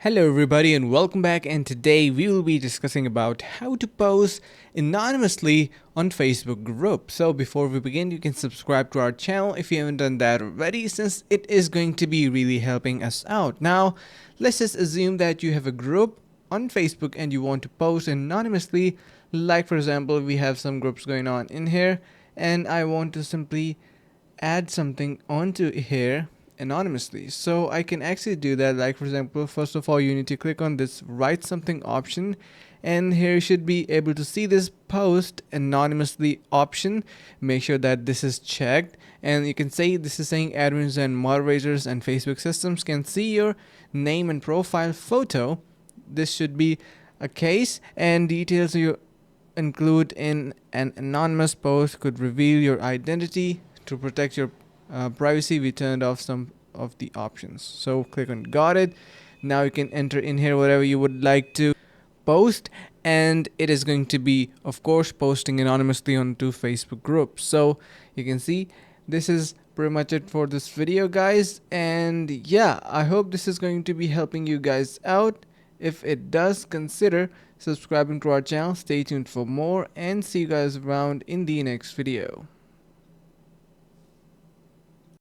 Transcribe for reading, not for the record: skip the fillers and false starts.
Hello everybody and welcome back, and today we will be discussing about how to post anonymously on Facebook group. So before we begin, you can subscribe to our channel if you haven't done that already, since it is going to be really helping us out. Now let's just assume that you have a group on Facebook and you want to post anonymously. Like for example, we have some groups going on in here and I want to simply add something onto here anonymously. So I can actually do that. Like for example, first of all, you need to click on this write something option, and here you should be able to see this post anonymously option. Make sure that this is checked, and you can say this is saying admins and moderators and Facebook systems can see your name and profile photo. This should be a case, and details you include in an anonymous post could reveal your identity. To protect your privacy, we turned off some of the options. So click on got it. Now you can enter in here whatever you would like to post, and it is going to be, of course, posting anonymously onto Facebook groups. So you can see this is pretty much it for this video, guys. And yeah, I hope this is going to be helping you guys out. If it does, consider subscribing to our channel. Stay tuned for more, and see you guys around in the next video.